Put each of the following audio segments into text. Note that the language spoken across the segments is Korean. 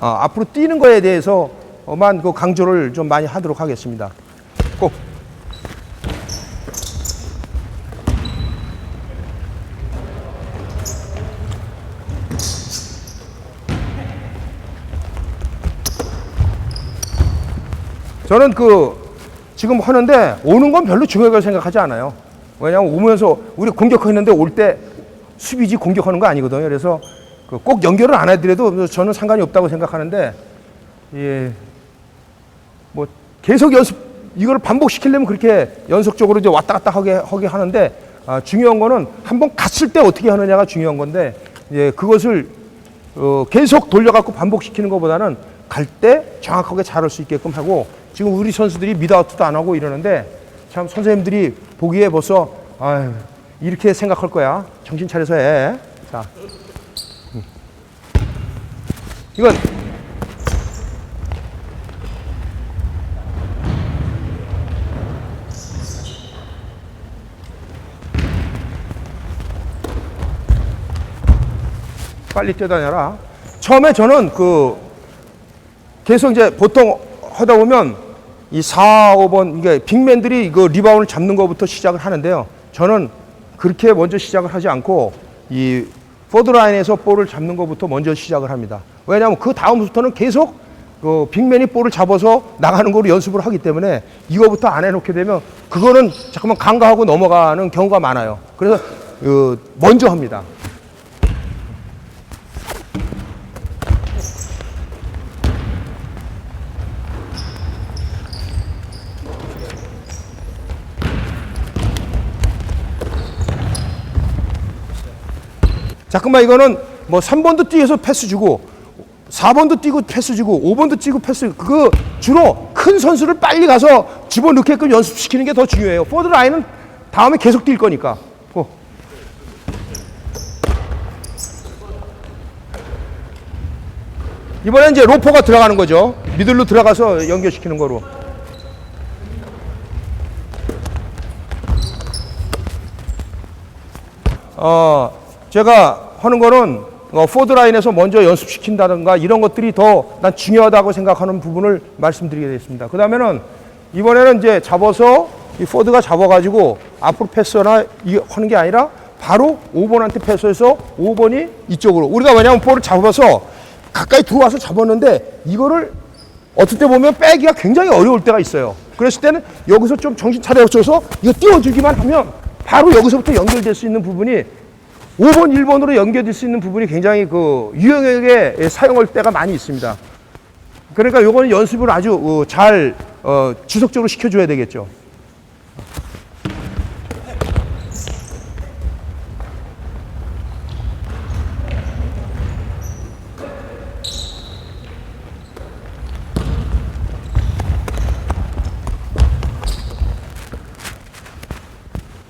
앞으로 뛰는 거에 대해서만 그 강조를 좀 많이 하도록 하겠습니다. 꼭. 저는 지금 하는데 오는 건 별로 중요하게 생각하지 않아요. 왜냐하면 오면서 우리 공격했는데 올 때 수비지 공격하는 거 아니거든요. 그래서 꼭 연결을 안 해드려도 저는 상관이 없다고 생각하는데, 예, 뭐 계속 이걸 반복시키려면 그렇게 연속적으로 이제 왔다 갔다 하게 하는데, 중요한 거는 한번 갔을 때 어떻게 하느냐가 중요한 건데, 예, 그것을 계속 돌려갖고 반복시키는 것보다는 갈 때 정확하게 잘할 수 있게끔 하고, 지금 우리 선수들이 미드아웃도 안 하고 이러는데 참 선생님들이 보기에 벌써 아유, 이렇게 생각할 거야. 정신 차려서 해. 자, 이건 빨리 뛰어다녀라. 처음에 저는 계속 이제 보통 하다 보면 이 4, 5번 이게 빅맨들이 리바운드를 잡는 것부터 시작을 하는데요. 저는 그렇게 먼저 시작을 하지 않고 이 포드 라인에서 볼을 잡는 것부터 먼저 시작을 합니다. 왜냐하면 그 다음부터는 계속 빅맨이 볼을 잡아서 나가는 거로 연습을 하기 때문에 이거부터 안 해놓게 되면 그거는 잠깐만 간과하고 넘어가는 경우가 많아요. 그래서 먼저 합니다. 잠깐만 이거는 뭐 3번도 뛰어서 패스 주고 4번도 뛰고 패스 주고 5번도 뛰고 패스, 주로 큰 선수를 빨리 가서 집어넣게끔 연습시키는 게 더 중요해요. 포드 라인은 다음에 계속 뛸 거니까. 이번엔 이제 로퍼가 들어가는 거죠. 미들로 들어가서 연결시키는 거로. 제가 하는 거는 포드 라인에서 먼저 연습시킨다든가 이런 것들이 더 난 중요하다고 생각하는 부분을 말씀드리겠습니다. 그 다음에는 이번에는 이제 잡아서 이 포드가 잡아가지고 앞으로 패스나 이게 하는 게 아니라 바로 5번한테 패스해서 5번이 이쪽으로. 우리가 왜냐하면 볼을 잡아서 가까이 들어와서 잡았는데 이거를 어떨 때 보면 빼기가 굉장히 어려울 때가 있어요. 그랬을 때는 여기서 좀 정신 차려서 이거 띄워주기만 하면 바로 여기서부터 연결될 수 있는 부분이 5번, 1번으로 연결될 수 있는 부분이 굉장히 유용하게 사용할 때가 많이 있습니다. 그러니까 요거는 연습을 아주 잘 지속적으로 시켜줘야 되겠죠.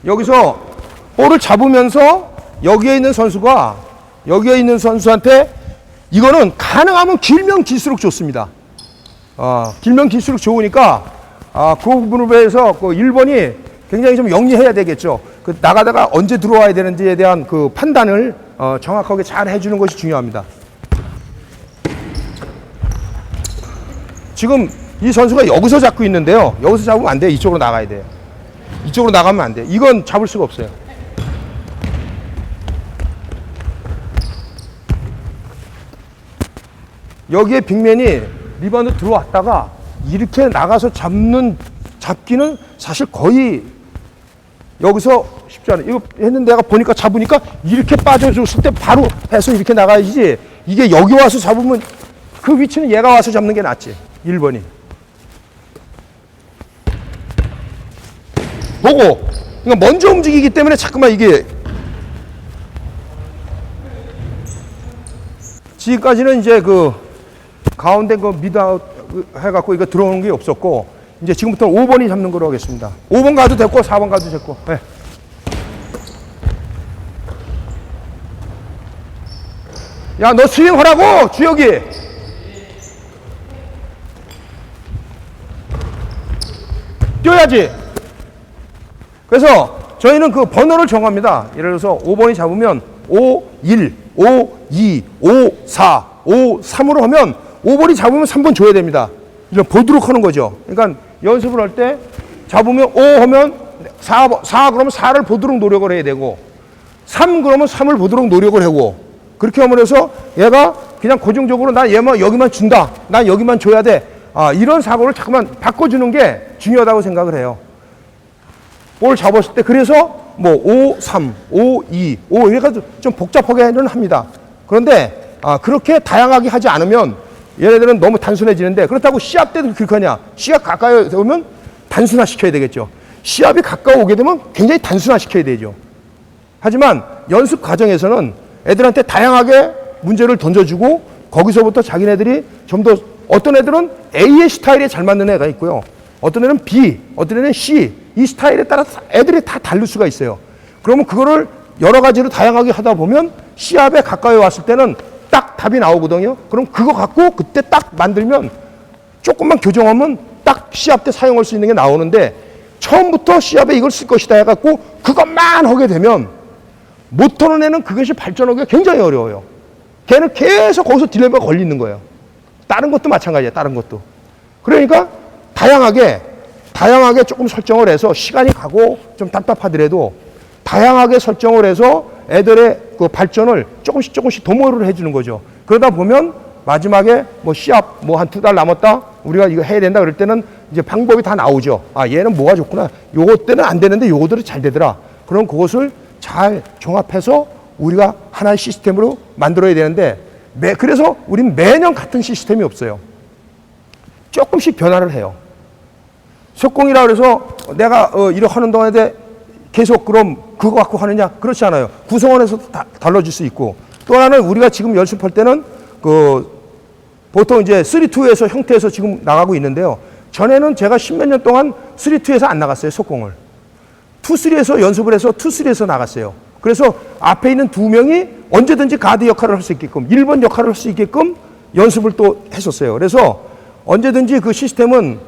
여기서 볼을 잡으면서 여기에 있는 선수한테 이거는 가능하면 길면 길수록 좋습니다. 길면 길수록 좋으니까 그 부분을 위해서 1번이 굉장히 좀 영리해야 되겠죠. 나가다가 언제 들어와야 되는지에 대한 그 판단을 정확하게 잘 해주는 것이 중요합니다. 지금 이 선수가 여기서 잡고 있는데요. 여기서 잡으면 안 돼요. 이쪽으로 나가야 돼요. 이쪽으로 나가면 안 돼요. 이건 잡을 수가 없어요. 여기에 빅맨이 리바운드 들어왔다가 이렇게 나가서 잡기는 사실 거의 여기서 쉽지 않아요. 이거 했는데 내가 보니까 잡으니까 이렇게 빠져줬을 때 바로 해서 이렇게 나가야지. 이게 여기 와서 잡으면 그 위치는 얘가 와서 잡는 게 낫지. 1번이. 보고. 그러니까 먼저 움직이기 때문에 자꾸만 이게. 지금까지는 이제 가운데 미드아웃 해갖고 이거 들어오는 게 없었고, 이제 지금부터 5번이 잡는 거로 하겠습니다. 5번 가도 됐고, 4번 가도 됐고. 네. 야, 너 스윙하라고, 주혁이. 뛰어야지. 그래서 저희는 그 번호를 정합니다. 예를 들어서 5번이 잡으면 5, 1, 5, 2, 5, 4. 5, 3으로 하면 5번이 잡으면 3번 줘야 됩니다. 이런 보도록 하는 거죠. 그러니까 연습을 할 때 잡으면 5 하면 4 그러면 4를 보도록 노력을 해야 되고 3 그러면 3을 보도록 노력을 하고 그렇게 하면서 얘가 그냥 고정적으로 난 얘만 여기만 준다. 난 여기만 줘야 돼. 이런 사고를 잠깐만 바꿔주는 게 중요하다고 생각을 해요. 볼 잡았을 때 그래서 뭐 5, 3, 5, 2, 5 이래가지고 좀 복잡하게는 합니다. 그런데 그렇게 다양하게 하지 않으면 얘네들은 너무 단순해지는데 그렇다고 시합 때도 그렇게 하냐. 시합 가까이 오면 단순화시켜야 되겠죠. 시합이 가까이 오게 되면 굉장히 단순화시켜야 되죠. 하지만 연습 과정에서는 애들한테 다양하게 문제를 던져주고 거기서부터 자기네들이 좀 더 어떤 애들은 A의 스타일에 잘 맞는 애가 있고요. 어떤 애는 B, 어떤 애는 C 이 스타일에 따라서 애들이 다 다를 수가 있어요. 그러면 그거를 여러 가지로 다양하게 하다 보면 시합에 가까이 왔을 때는 딱 답이 나오거든요. 그럼 그거 갖고 그때 딱 만들면 조금만 교정하면 딱 시합 때 사용할 수 있는 게 나오는데 처음부터 시합에 이걸 쓸 것이다 해갖고 그것만 하게 되면 못하는 애는 그것이 발전하기가 굉장히 어려워요. 걔는 계속 거기서 딜레마가 걸리는 거예요. 다른 것도 마찬가지예요. 다른 것도. 그러니까 다양하게 조금 설정을 해서 시간이 가고 좀 답답하더라도 다양하게 설정을 해서 애들의 그 발전을 조금씩 도모를 해주는 거죠. 그러다 보면 마지막에 뭐 시합 뭐 한 2달 남았다 우리가 이거 해야 된다 그럴 때는 이제 방법이 다 나오죠. 얘는 뭐가 좋구나. 요거 때는 안 되는데 요거들이 잘 되더라. 그럼 그것을 잘 종합해서 우리가 하나의 시스템으로 만들어야 되는데 그래서 우린 매년 같은 시스템이 없어요. 조금씩 변화를 해요. 속공이라 그래서 내가 이렇게 하는 동안에 계속 그럼 그거 갖고 하느냐? 그렇지 않아요. 구성원에서 달라질 수 있고 또 하나는 우리가 지금 연습할 때는 보통 이제 3-2에서 형태에서 지금 나가고 있는데요. 전에는 제가 10몇 년 동안 3-2에서 안 나갔어요. 속공을. 2-3에서 연습을 해서 2-3에서 나갔어요. 그래서 앞에 있는 2명이 언제든지 가드 역할을 할 수 있게끔 1번 역할을 할 수 있게끔 연습을 또 했었어요. 그래서 언제든지 그 시스템은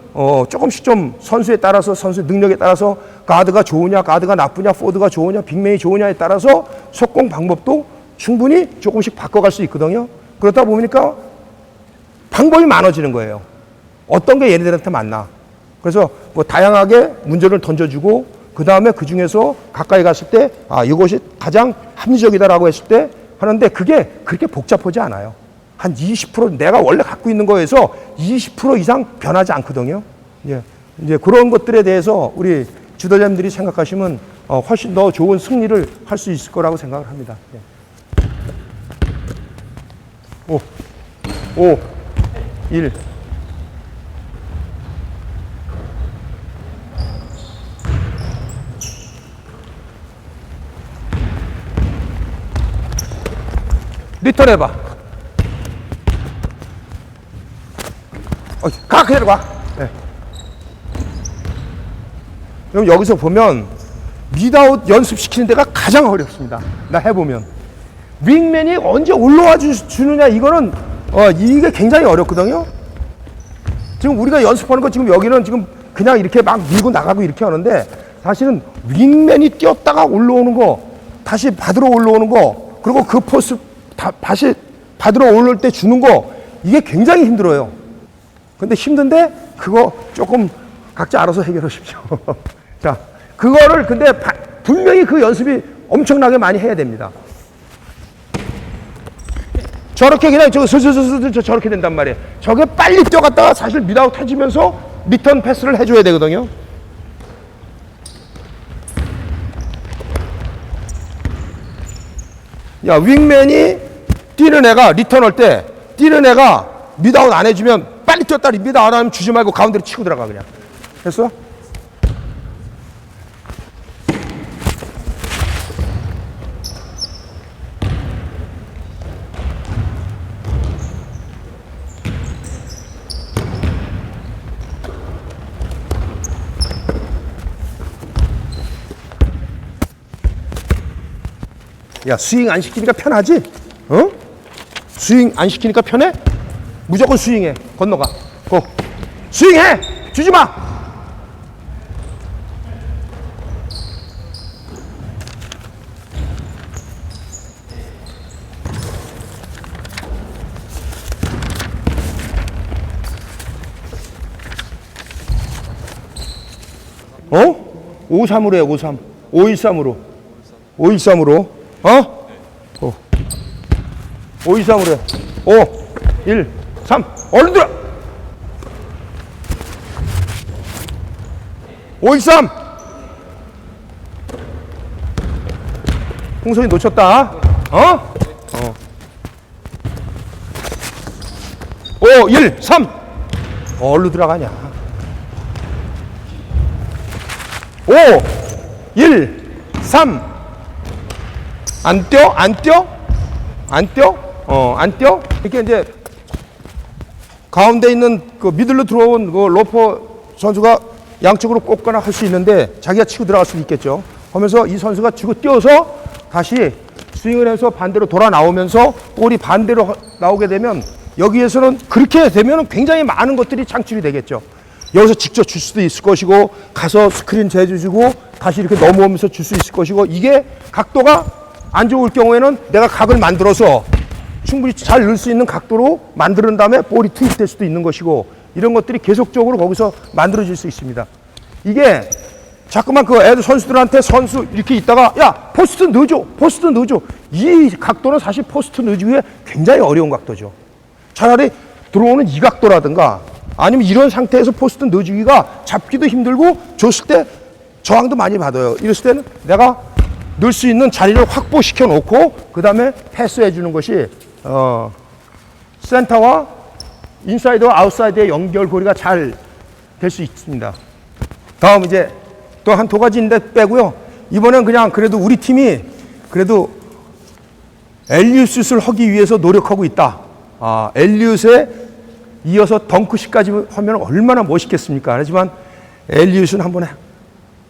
조금씩 좀 선수에 따라서 선수의 능력에 따라서 가드가 좋으냐 가드가 나쁘냐 포드가 좋으냐 빅맨이 좋으냐에 따라서 속공 방법도 충분히 조금씩 바꿔갈 수 있거든요. 그러다 보니까 방법이 많아지는 거예요. 어떤 게 얘네들한테 맞나. 그래서 뭐 다양하게 문제를 던져주고 그 다음에 그 중에서 가까이 갔을 때 이것이 가장 합리적이다라고 했을 때 하는데 그게 그렇게 복잡하지 않아요. 한 20% 내가 원래 갖고 있는 거에서 20% 이상 변하지 않거든요. 이제 그런 것들에 대해서 우리 지도자님들이 생각하시면 훨씬 더 좋은 승리를 할 수 있을 거라고 생각을 합니다. 5, 1. 리턴 해봐. 그대로 가. 네. 그럼 여기서 보면 미드아웃 연습시키는 데가 가장 어렵습니다. 나 해보면 윙맨이 언제 올라와 주느냐 이거는 이게 굉장히 어렵거든요. 지금 우리가 연습하는 거 지금 여기는 지금 그냥 이렇게 막 밀고 나가고 이렇게 하는데 사실은 윙맨이 뛰었다가 올라오는 거 다시 받으러 올라오는 거 그리고 그 포스 다시 받으러 올라올 때 주는 거 이게 굉장히 힘들어요. 근데 힘든데 그거 조금 각자 알아서 해결하십시오. 자, 그거를 근데 분명히 그 연습이 엄청나게 많이 해야 됩니다. 저렇게 그냥 슬슬슬슬 저렇게 된단 말이에요. 저게 빨리 뛰어갔다가 사실 미드아웃 터지면서 리턴 패스를 해줘야 되거든요. 야, 윙맨이 뛰는 애가 리턴할 때 뛰는 애가 미드아웃 안 해주면 빨리 뛰었다 미드아웃 안 하면 주지 말고 가운데로 치고 들어가 그냥. 됐어? 야, 스윙 안 시키니까 편하지? 스윙 안 시키니까 편해? 무조건 스윙해. 건너가. 고. 스윙해! 주지 마! 5-3으로 해, 5-3. 5-1-3으로. 5-1-3으로. 어? 5-2-3으로 해. 5, 1, 3. 얼른 들어! 5-1-3. 홍석이 놓쳤다. 어? 5, 1, 3. 얼른 들어가냐. 5, 1, 3. 안 뛰어? 안 뛰어? 안 뛰어? 안 뛰어? 이렇게 이제 가운데 있는 그 미들로 들어온 그 로퍼 선수가 양쪽으로 꽂거나 할 수 있는데 자기가 치고 들어갈 수도 있겠죠. 하면서 이 선수가 치고 뛰어서 다시 스윙을 해서 반대로 돌아 나오면서 볼이 반대로 나오게 되면 여기에서는 그렇게 되면 굉장히 많은 것들이 창출이 되겠죠. 여기서 직접 줄 수도 있을 것이고 가서 스크린 재주주고 다시 이렇게 넘어오면서 줄 수 있을 것이고 이게 각도가 안 좋을 경우에는 내가 각을 만들어서 충분히 잘 넣을 수 있는 각도로 만드는 다음에 볼이 투입될 수도 있는 것이고 이런 것들이 계속적으로 거기서 만들어질 수 있습니다. 이게 자꾸만 그 애들 선수들한테 선수 이렇게 있다가 야 포스트 넣어줘 포스트 넣어줘 이 각도는 사실 포스트 넣어주기에 굉장히 어려운 각도죠. 차라리 들어오는 이 각도라든가 아니면 이런 상태에서 포스트 넣어주기가 잡기도 힘들고 줬을 때 저항도 많이 받아요. 이랬을 때는 내가 넣을 수 있는 자리를 확보시켜 놓고 그 다음에 패스해 주는 것이 센터와 인사이드와 아웃사이드의 연결고리가 잘 될 수 있습니다. 다음 이제 또 한 두 가지인데 빼고요. 이번엔 그냥 그래도 우리 팀이 그래도 엘리웃을 하기 위해서 노력하고 있다. 엘리웃에 이어서 덩크슛까지 하면 얼마나 멋있겠습니까? 하지만 엘리웃은 한번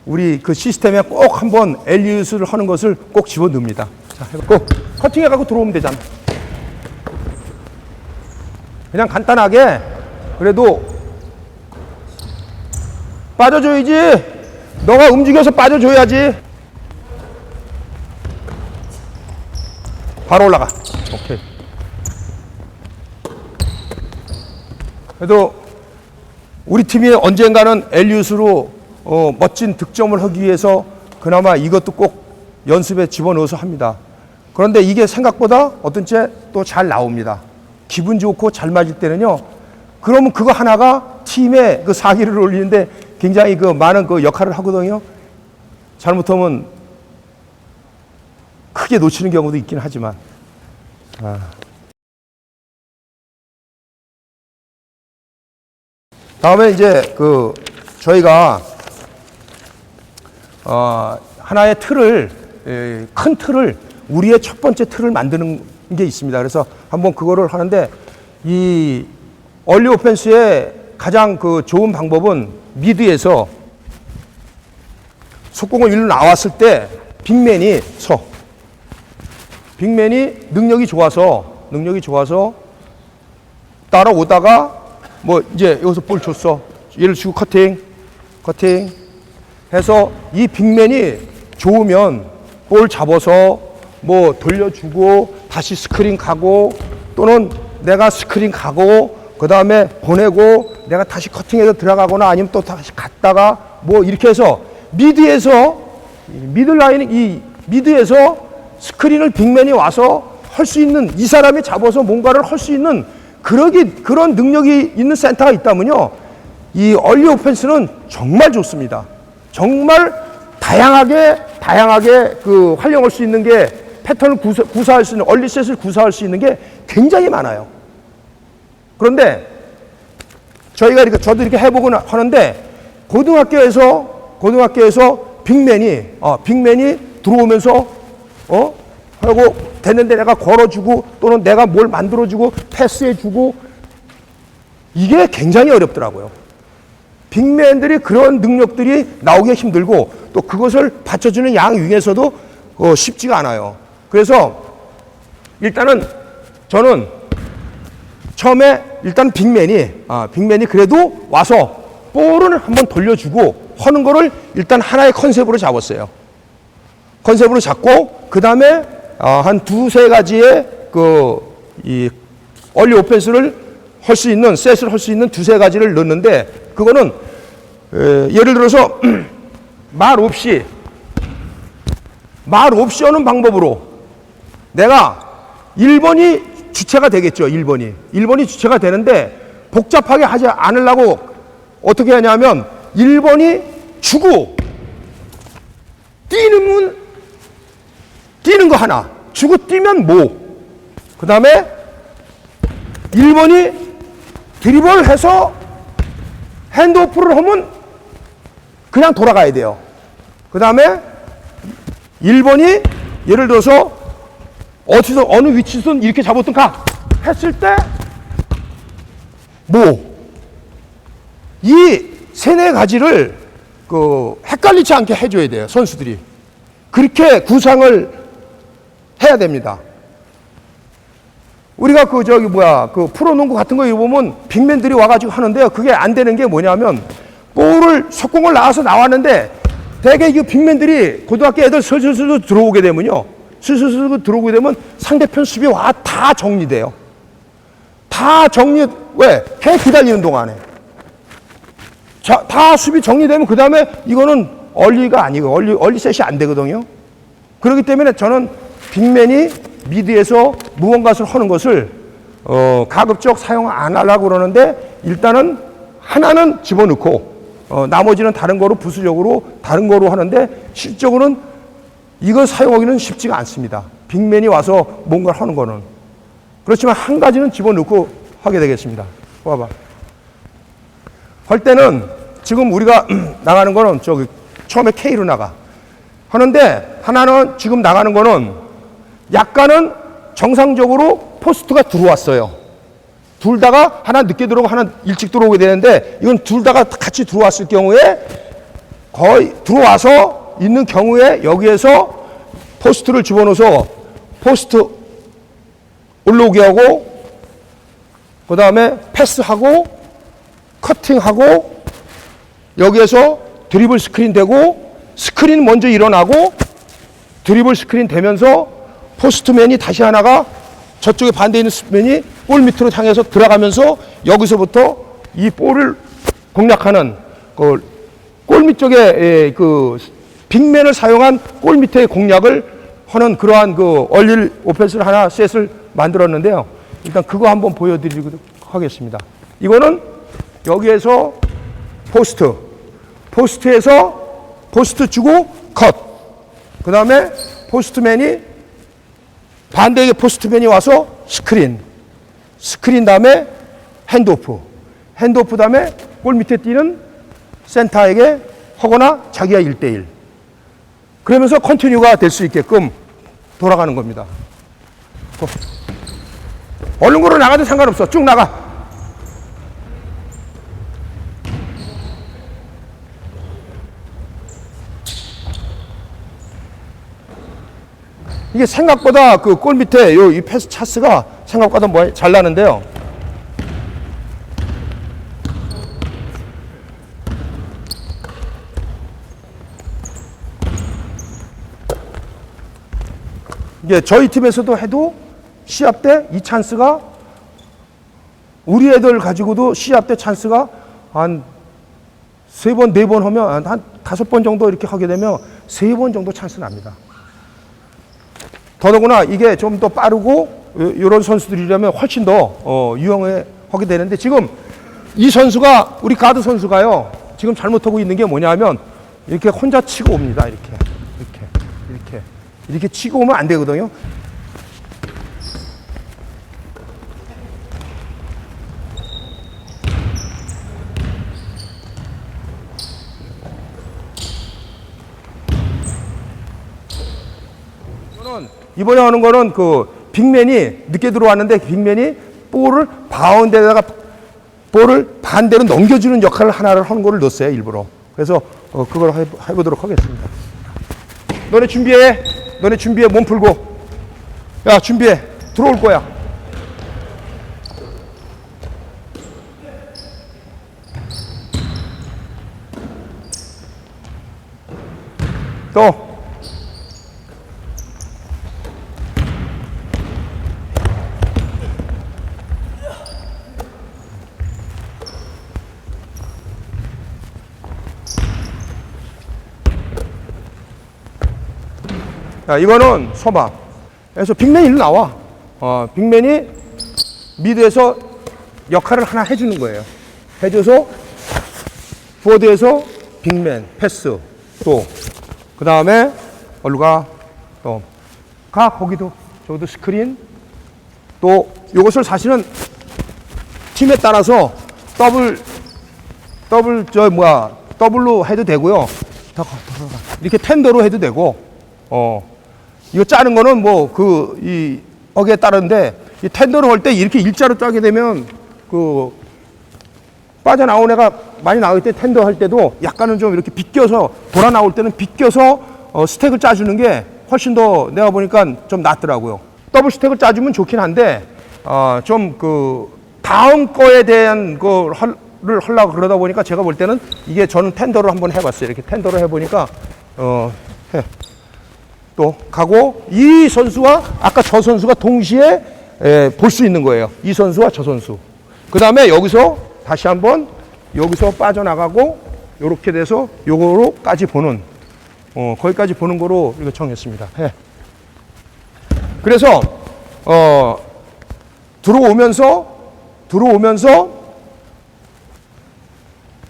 우리 그 시스템에 꼭 한번 엘리웃을 하는 것을 꼭 집어넣습니다. 자, 해갖고 커팅해갖고 들어오면 되잖아. 그냥 간단하게 그래도 빠져줘야지. 너가 움직여서 빠져줘야지. 바로 올라가. 오케이. 그래도 우리 팀이 언젠가는 엘리웃으로 멋진 득점을 하기 위해서 그나마 이것도 꼭 연습에 집어넣어서 합니다. 그런데 이게 생각보다 어떤 때 또 잘 나옵니다. 기분 좋고 잘 맞을 때는요. 그러면 그거 하나가 팀의 그 사기를 올리는데 굉장히 그 많은 그 역할을 하거든요. 잘못하면 크게 놓치는 경우도 있긴 하지만. 다음에 이제 그 저희가 하나의 틀을 큰 틀을 우리의 첫 번째 틀을 만드는 게 있습니다. 그래서 한번 그거를 하는데 이 얼리 오펜스의 가장 그 좋은 방법은 미드에서 속공을 일로 나왔을 때 빅맨이 서. 빅맨이 능력이 좋아서 따라오다가 뭐 이제 여기서 볼 줬어. 얘를 주고 커팅 해서 이 빅맨이 좋으면 볼 잡아서 뭐 돌려주고 다시 스크린 가고 또는 내가 스크린 가고 그 다음에 보내고 내가 다시 커팅해서 들어가거나 아니면 또 다시 갔다가 뭐 이렇게 해서 미들라인 이 미드에서 스크린을 빅맨이 와서 할 수 있는 이 사람이 잡아서 뭔가를 할 수 있는 그런 능력이 있는 센터가 있다면요. 이 얼리 오펜스는 정말 좋습니다. 정말 다양하게 그 활용할 수 있는 게 패턴을 구사할 수 있는 얼리셋을 구사할 수 있는 게 굉장히 많아요. 그런데 저희가 이렇게 저도 이렇게 해보곤 하는데 고등학교에서 빅맨이 들어오면서 하고 됐는데 내가 걸어주고 또는 내가 뭘 만들어주고 패스해주고 이게 굉장히 어렵더라고요. 빅맨들이 그런 능력들이 나오기 힘들고 또 그것을 받쳐주는 양윙에서도 쉽지가 않아요. 그래서 일단은 저는 처음에 일단 빅맨이 그래도 와서 볼을 한번 돌려주고 하는 거를 일단 하나의 컨셉으로 잡았어요. 컨셉으로 잡고 그 다음에 한 두세 가지의 이 얼리 오펜스를 할 수 있는 셋을 할 수 있는 두세 가지를 넣는데 그거는 예를 들어서 말 없이 하는 방법으로 내가 1번이 주체가 되겠죠. 1번이 주체가 되는데 복잡하게 하지 않으려고 어떻게 하냐면 1번이 주고 뛰는 거 하나, 주고 뛰면 뭐, 그 다음에 1번이 드리블 해서 핸드오프를 하면 그냥 돌아가야 돼요. 그 다음에 1번이 예를 들어서 어디서 어느 위치에서든 이렇게 잡았든 가 했을 때 뭐, 이 세네 가지를 헷갈리지 않게 해줘야 돼요. 선수들이 그렇게 구상을 해야 됩니다. 우리가 프로농구 같은 거 보면 빅맨들이 와가지고 하는데요. 그게 안 되는 게 뭐냐면 속공을 나와서 나왔는데 대개 이 빅맨들이 고등학교 애들 슬슬 들어오게 되면요. 슬슬 들어오게 되면 상대편 수비와 다 정리돼요. 왜? 걔 기다리는 동안에. 다 수비 정리되면 그 다음에 이거는 얼리가 아니고 얼리셋이 안 되거든요. 그렇기 때문에 저는 빅맨이 미드에서 무언가를 하는 것을 가급적 사용 안 하려고 그러는데 일단은 하나는 집어넣고 나머지는 다른 거로 부수적으로 다른 거로 하는데 실적으로는 이걸 사용하기는 쉽지가 않습니다. 빅맨이 와서 뭔가를 하는 거는. 그렇지만 한 가지는 집어넣고 하게 되겠습니다. 봐봐. 할 때는 지금 우리가 나가는 거는 처음에 K로 나가. 하는데 하나는 지금 나가는 거는 약간은 정상적으로 포스트가 들어왔어요. 둘 다가 하나 늦게 들어오고 하나 일찍 들어오게 되는데 이건 둘 다가 같이 들어왔을 경우에 거의 들어와서 있는 경우에 여기에서 포스트를 집어넣어서 포스트 올라오게 하고 그 다음에 패스하고 커팅하고 여기에서 드리블 스크린 되고 스크린 먼저 일어나고 드리블 스크린 되면서 포스트맨이 다시 하나가 저쪽에 반대에 있는 맨이 볼 밑으로 향해서 들어가면서 여기서부터 이 볼을 공략하는 골 밑 쪽에 빅맨을 사용한 골 밑의 공략을 하는 그러한 얼릴 오펜스를 하나 셋을 만들었는데요. 일단 그거 한번 보여드리도록 하겠습니다. 이거는 여기에서 포스트에서 포스트 주고 컷. 그 다음에 포스트맨이 반대의 포스트맨이 와서 스크린 다음에 핸드오프 다음에 골 밑에 뛰는 센터에게 하거나 자기가 1대1 그러면서 컨티뉴가 될 수 있게끔 돌아가는 겁니다. 얼른 걸어 나가도 상관없어. 쭉 나가. 이게 생각보다 골 밑에 이 패스 차스가 생각보다 잘 나는데요. 이게 저희 팀에서도 해도 시합 때 이 찬스가 우리 애들 가지고도 시합 때 찬스가 한 3번, 4번 하면 한 5번 정도 이렇게 하게 되면 3번 정도 찬스 납니다. 더더구나 이게 좀 더 빠르고 이런 선수들이라면 훨씬 더 유용하게 되는데 지금 이 선수가 우리 가드 선수가요 지금 잘못하고 있는 게 뭐냐면 이렇게 혼자 치고 옵니다. 이렇게 치고 오면 안 되거든요. 이번에 하는 거는 빅맨이 늦게 들어왔는데 빅맨이 볼을 바운드에다가 볼을 반대로 넘겨주는 역할을 하나를 하는 거를 넣었어요 일부러. 그래서 그걸 해보도록 하겠습니다. 너네 준비해 몸 풀고. 야 준비해 들어올 거야. 또 자, 이거는 서봐. 그래서 빅맨이 일로 나와. 빅맨이 미드에서 역할을 하나 해주는 거예요. 해줘서 포워드에서 빅맨 패스 또 그 다음에 어디로 가? 또 가 거기도 저기도 스크린 또 이것을 사실은 팀에 따라서 더블로 해도 되고요. 이렇게 텐더로 해도 되고 이거 짜는 거는 뭐 거기에 따른데 이 텐더로 할 때 이렇게 일자로 짜게 되면 그 빠져나온 애가 많이 나올 때 텐더 할 때도 약간은 좀 이렇게 비껴서 돌아 나올 때는 비껴서 스택을 짜주는 게 훨씬 더 내가 보니까 좀 낫더라고요. 더블 스택을 짜주면 좋긴 한데 좀 그 다음 거에 대한 거를 하려고 그러다 보니까 제가 볼 때는 이게 저는 텐더로 한번 해봤어요. 이렇게 텐더로 해보니까 또 가고 이 선수와 아까 저 선수가 동시에 볼 수 있는 거예요. 이 선수와 저 선수. 그 다음에 여기서 다시 한번 여기서 빠져나가고 이렇게 돼서 요거로까지 보는 거기까지 보는 거로 이거 정했습니다. 그래서 들어오면서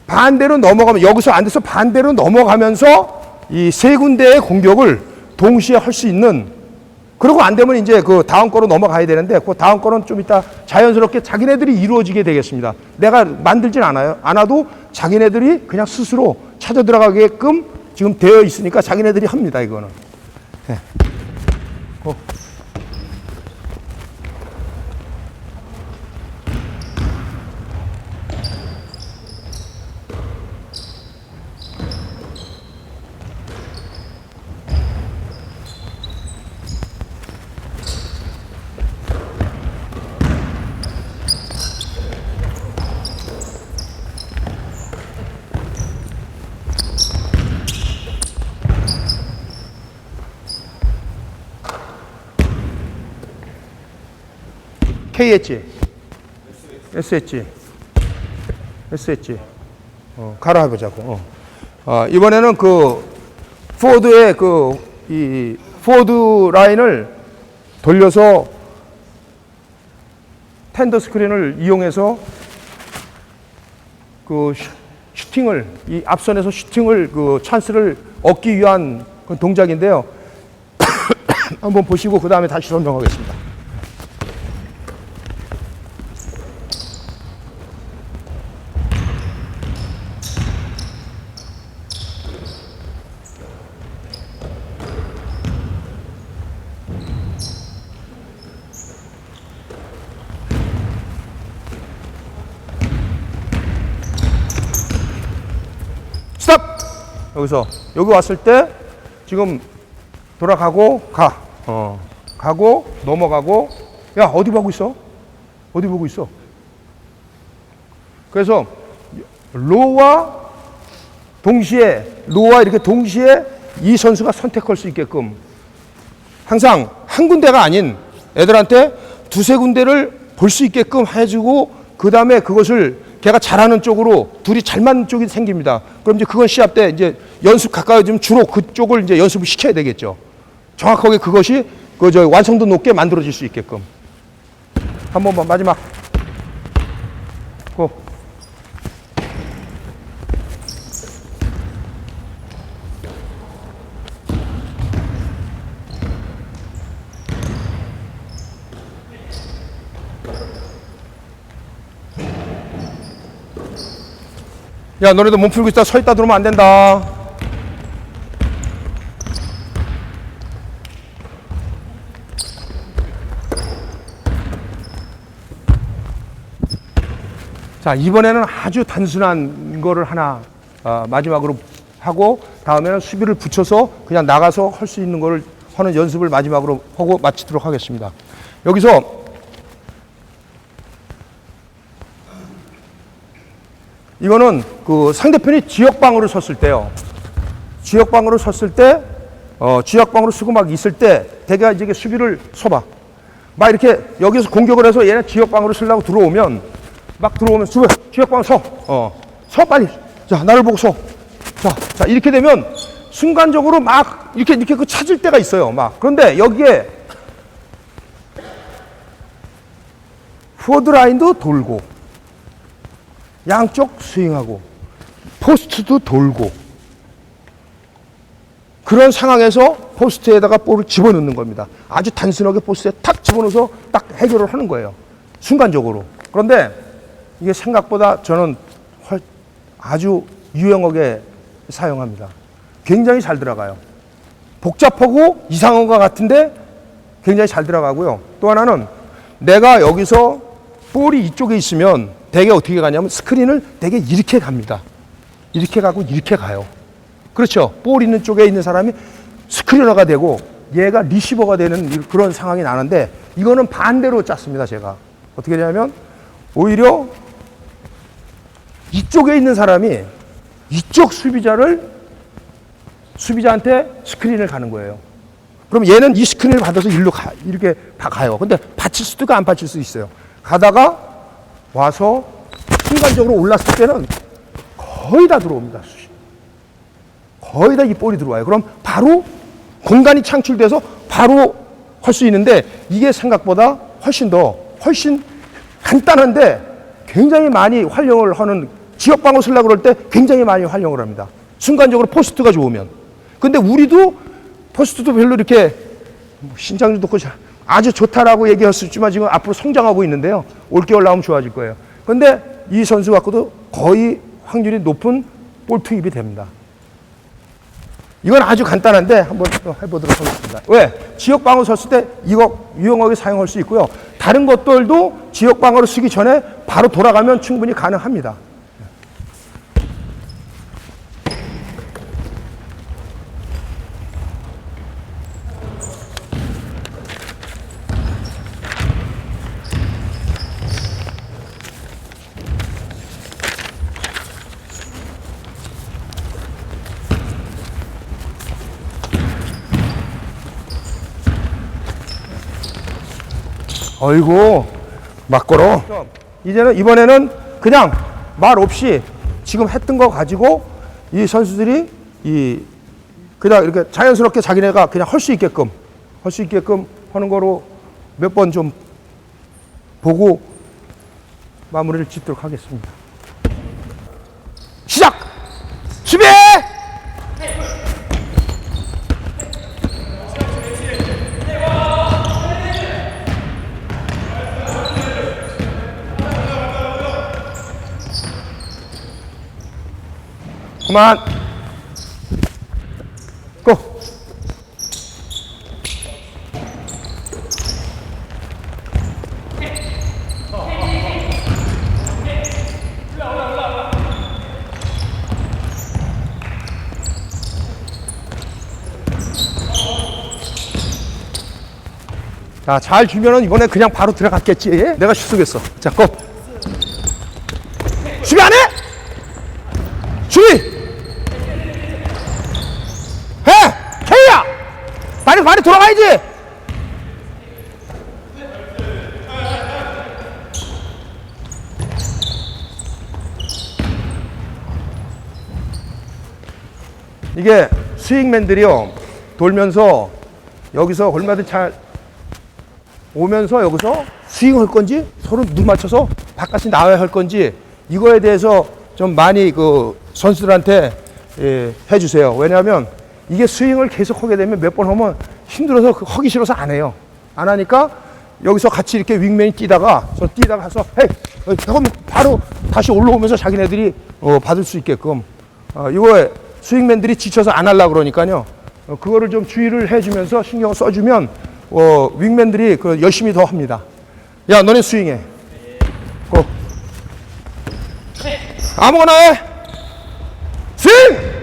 반대로 넘어가면 여기서 안 돼서 반대로 넘어가면서 이 세 군데의 공격을 동시에 할 수 있는 그리고 안 되면 이제 그 다음 거로 넘어가야 되는데 그 다음 거는 좀 이따 자연스럽게 자기네들이 이루어지게 되겠습니다. 내가 만들진 않아도 자기네들이 그냥 스스로 찾아 들어가게끔 지금 되어 있으니까 자기네들이 합니다. 이거는. K했지? S했지? S했지? 가라 해보자고. 이번에는 그 포워드의 이 포워드 라인을 돌려서 텐더 스크린을 이용해서 그 슈팅을 이 앞선에서 슈팅을 그 찬스를 얻기 위한 그 동작인데요. 한번 보시고 그 다음에 다시 설명하겠습니다. 스탑! 여기서 여기 왔을 때 지금 돌아가고 가고 넘어가고 야 어디 보고 있어? 어디 보고 있어? 그래서 로와 이렇게 동시에 이 선수가 선택할 수 있게끔 항상 한 군데가 아닌 애들한테 두세 군데를 볼 수 있게끔 해주고 그 다음에 그것을 걔가 잘하는 쪽으로 둘이 잘 맞는 쪽이 생깁니다. 그럼 이제 그건 시합 때 이제 연습 가까워지면 주로 그쪽을 이제 연습을 시켜야 되겠죠. 정확하게 그것이 완성도 높게 만들어질 수 있게끔. 한 번만 마지막. 고. 야, 너네도 몸 풀고 있다. 서 있다 들어오면 안 된다. 자, 이번에는 아주 단순한 거를 하나 마지막으로 하고 다음에는 수비를 붙여서 그냥 나가서 할 수 있는 거를 하는 연습을 마지막으로 하고 마치도록 하겠습니다. 여기서 이거는 그 상대편이 지역방으로 섰을 때요. 지역방으로 섰을 때, 지역방으로 쓰고 막 있을 때, 대개 이제 수비를 서봐. 막 이렇게 여기서 공격을 해서 얘네 지역방으로 쓰려고 들어오면, 막 들어오면 지역방 서. 서 빨리. 자, 나를 보고 서. 자, 이렇게 되면 순간적으로 막 이렇게 그 찾을 때가 있어요. 막. 그런데 여기에 포워드 라인도 돌고, 양쪽 스윙하고, 포스트도 돌고, 그런 상황에서 포스트에다가 볼을 집어넣는 겁니다. 아주 단순하게 포스트에 탁 집어넣어서 딱 해결을 하는 거예요. 순간적으로. 그런데 이게 생각보다 저는 아주 유용하게 사용합니다. 굉장히 잘 들어가요. 복잡하고 이상한 것 같은데 굉장히 잘 들어가고요. 또 하나는 내가 여기서 볼이 이쪽에 있으면 대개 어떻게 가냐면 스크린을 대개 이렇게 갑니다. 이렇게 가고 이렇게 가요. 그렇죠. 볼 있는 쪽에 있는 사람이 스크리너가 되고 얘가 리시버가 되는 그런 상황이 나는데 이거는 반대로 짰습니다. 제가 어떻게 되냐면 오히려 이쪽에 있는 사람이 이쪽 수비자한테 스크린을 가는 거예요. 그럼 얘는 이 스크린을 받아서 이렇게 다 가요. 근데 받칠 수도 있고 안 받칠 수도 있어요. 가다가 와서 순간적으로 올랐을 때는 거의 다 들어옵니다. 거의 다 이 볼이 들어와요. 그럼 바로 공간이 창출돼서 바로 할 수 있는데 이게 생각보다 훨씬 간단한데 굉장히 많이 활용을 하는, 지역방어 쓰려고 그럴 때 굉장히 많이 활용을 합니다. 순간적으로 포스트가 좋으면. 근데 우리도 포스트도 별로 이렇게 신장도 좋고 아주 좋다라고 얘기할 수 있지만 지금 앞으로 성장하고 있는데요. 올겨울 나오면 좋아질 거예요. 근데 이 선수 갖고도 거의 확률이 높은 볼 투입이 됩니다. 이건 아주 간단한데 한번 해보도록 하겠습니다. 왜? 지역방어 섰을 때 이거 유용하게 사용할 수 있고요. 다른 것들도 지역방어를 쓰기 전에 바로 돌아가면 충분히 가능합니다. 어이구, 막 걸어. 이번에는 그냥 말 없이 지금 했던 거 가지고 이 선수들이 그냥 이렇게 자연스럽게 자기네가 그냥 할 수 있게끔 하는 거로 몇 번 좀 보고 마무리를 짓도록 하겠습니다. 시작! 수비! 그만. 고. 자, 잘 주면은 이번에 그냥 바로 들어갔겠지. 내가 슛 쏘겠어. 자, 고. 수비 안 해? 수비! 많이 돌아가야지. 이게 스윙맨들이요 돌면서 여기서 얼마든지 잘 오면서 여기서 스윙할 건지 서로 눈 맞춰서 바깥이 나와야 할 건지 이거에 대해서 좀 많이 그 선수들한테 해주세요. 왜냐하면 이게 스윙을 계속 하게 되면 몇 번 하면 힘들어서 하기 싫어서 안 해요. 안 하니까 여기서 같이 이렇게 윙맨이 뛰다가 가서 헤이 그럼 바로 다시 올라오면서 자기네들이 받을 수 있게끔 이거에 스윙맨들이 지쳐서 안 하려고 그러니까요. 그거를 좀 주의를 해주면서 신경을 써주면 윙맨들이 그 열심히 더 합니다. 야, 너네 스윙해. 고. 아무거나 해. 스윙!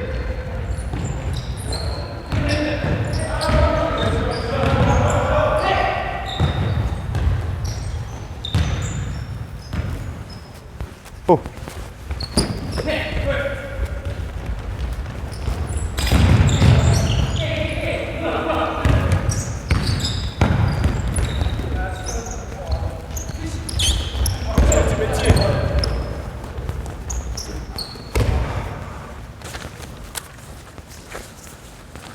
오.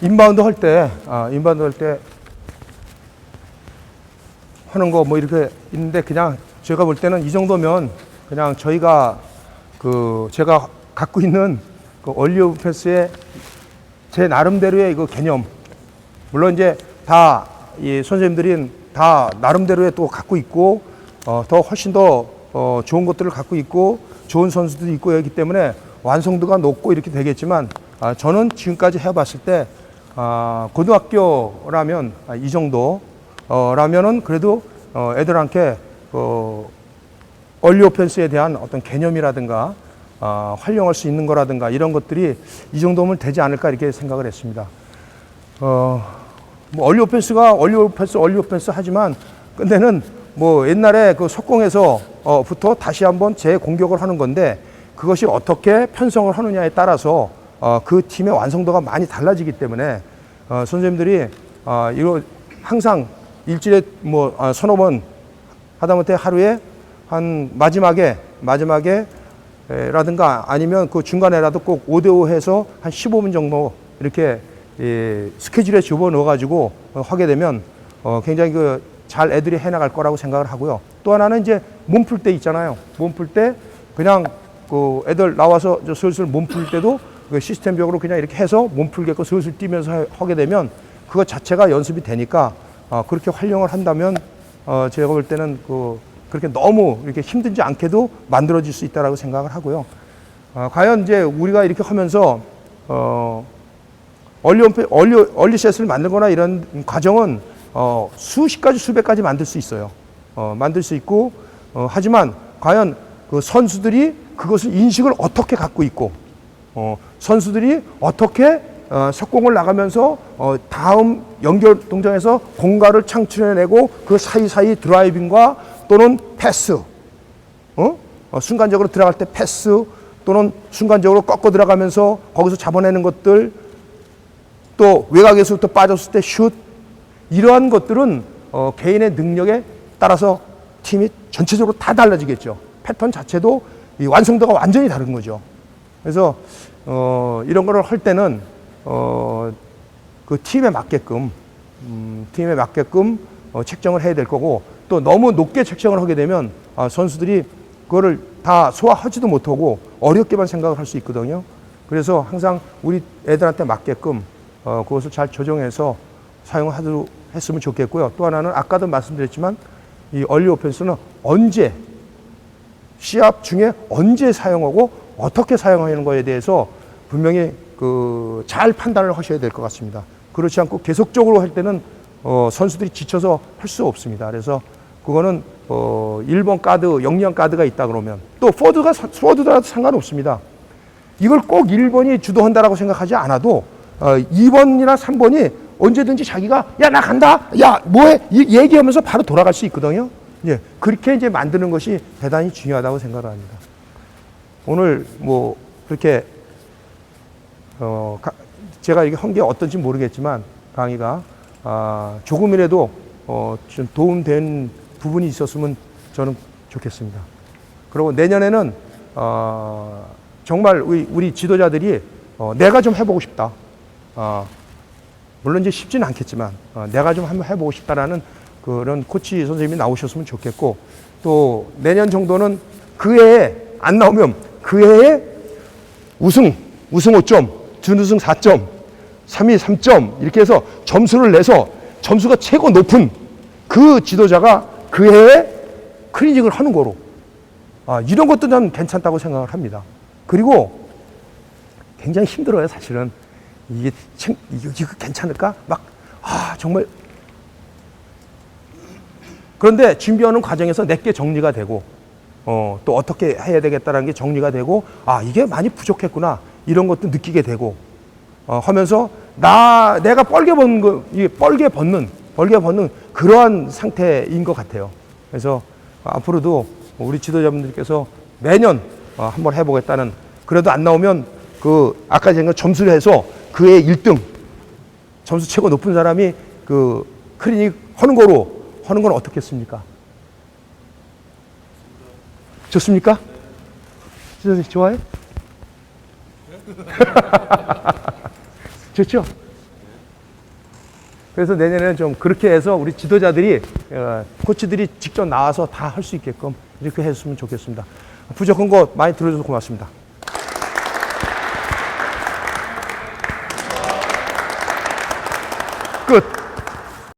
인바운드 할 때, 인바운드 할 때 하는 거 뭐 이렇게 있는데 그냥 제가 볼 때는 이 정도면 그냥 저희가 제가 갖고 있는 그 얼리 오펜스의 제 나름대로의 그 개념, 물론 이제 다 이 선생님들이 다 나름대로의 또 갖고 있고 더 훨씬 더 좋은 것들을 갖고 있고 좋은 선수들이 있고 하기 때문에 완성도가 높고 이렇게 되겠지만 저는 지금까지 해봤을 때 고등학교라면 이 정도 라면은 그래도 애들한테 얼리 오펜스에 대한 어떤 개념이라든가 활용할 수 있는 거라든가 이런 것들이 이 정도면 되지 않을까 이렇게 생각을 했습니다. 뭐 얼리 오펜스가 얼리 오펜스 하지만 근데는 뭐 옛날에 그 속공에서부터 다시 한번 재공격을 하는 건데 그것이 어떻게 편성을 하느냐에 따라서 그 팀의 완성도가 많이 달라지기 때문에 선생님들이 이거 항상 일주일에 뭐 서너 번 하다못해 하루에 한 마지막에 라든가 아니면 그 중간에라도 꼭 5대5 해서 한 15분 정도 이렇게 스케줄에 집어넣어 가지고 하게 되면 굉장히 잘 애들이 해나갈 거라고 생각을 하고요. 또 하나는 이제 몸풀 때 있잖아요. 몸풀 때 그냥 그 애들 나와서 슬슬 몸풀 때도 시스템적으로 그냥 이렇게 해서 몸풀겠고 슬슬 뛰면서 하게 되면 그것 자체가 연습이 되니까 그렇게 활용을 한다면 제가 볼 때는 그렇게 너무 이렇게 힘들지 않게도 만들어질 수 있다라고 생각을 하고요. 과연 이제 우리가 이렇게 하면서 얼리셋을 만들거나 이런 과정은 수십 가지 수백 가지 만들 수 있어요. 만들 수 있고 하지만 과연 그 선수들이 그것을 인식을 어떻게 갖고 있고 선수들이 어떻게 석공을 나가면서 다음 연결 동작에서 공간을 창출해내고 그 사이사이 드라이빙과 또는 패스, 순간적으로 들어갈 때 패스 또는 순간적으로 꺾어 들어가면서 거기서 잡아내는 것들 또 외곽에서부터 빠졌을 때 슛 이러한 것들은 개인의 능력에 따라서 팀이 전체적으로 다 달라지겠죠. 패턴 자체도 이 완성도가 완전히 다른 거죠. 그래서 이런 거를 할 때는 그 팀에 맞게끔 책정을 해야 될 거고 또 너무 높게 책정을 하게 되면 선수들이 그거를 다 소화하지도 못하고 어렵게만 생각을 할 수 있거든요. 그래서 항상 우리 애들한테 맞게끔 그것을 잘 조정해서 사용하도록 했으면 좋겠고요. 또 하나는 아까도 말씀드렸지만 이 얼리 오펜스는 언제 시합 중에 언제 사용하고 어떻게 사용하는 거에 대해서 분명히 잘 판단을 하셔야 될 것 같습니다. 그렇지 않고 계속적으로 할 때는 선수들이 지쳐서 할 수 없습니다. 그래서 그거는 1번 카드, 영리한 카드가 있다 그러면 또 포워드라도 상관없습니다. 이걸 꼭 1번이 주도한다라고 생각하지 않아도 2번이나 3번이 언제든지 자기가 야 나 간다 야 뭐해 얘기하면서 바로 돌아갈 수 있거든요. 예, 그렇게 이제 만드는 것이 대단히 중요하다고 생각을 합니다. 오늘 뭐 그렇게 제가 이게 한 게 어떤지 모르겠지만 강의가 조금이라도 좀 도움된 부분이 있었으면 저는 좋겠습니다. 그리고 내년에는 정말 우리 지도자들이 내가 좀 해보고 싶다. 물론 이제 쉽지는 않겠지만 내가 좀 한번 해보고 싶다라는 그런 코치 선생님이 나오셨으면 좋겠고 또 내년 정도는 그 해에 안 나오면 그 해에 우승 5점, 준우승 4점, 3위 3점 이렇게 해서 점수를 내서 점수가 최고 높은 그 지도자가 그 해에 클리닉을 하는 거로 이런 것도 난 괜찮다고 생각을 합니다. 그리고 굉장히 힘들어요, 사실은. 이게 괜찮을까? 정말. 그런데 준비하는 과정에서 내게 정리가 되고, 또 어떻게 해야 되겠다라는 게 정리가 되고, 이게 많이 부족했구나. 이런 것도 느끼게 되고, 하면서 내가 뻘게 벗는 그러한 상태인 것 같아요. 그래서 앞으로도 우리 지도자분들께서 매년 한번 해보겠다는, 그래도 안 나오면 아까 제가 점수를 해서 그의 1등, 점수 최고 높은 사람이 클리닉 하는 건 어떻겠습니까? 좋습니까? 지도자님 좋아요? 좋죠? 그래서 내년에는 좀 그렇게 해서 우리 지도자들이, 코치들이 직접 나와서 다 할 수 있게끔 이렇게 했으면 좋겠습니다. 부족한 거 많이 들어줘서 고맙습니다. 끝.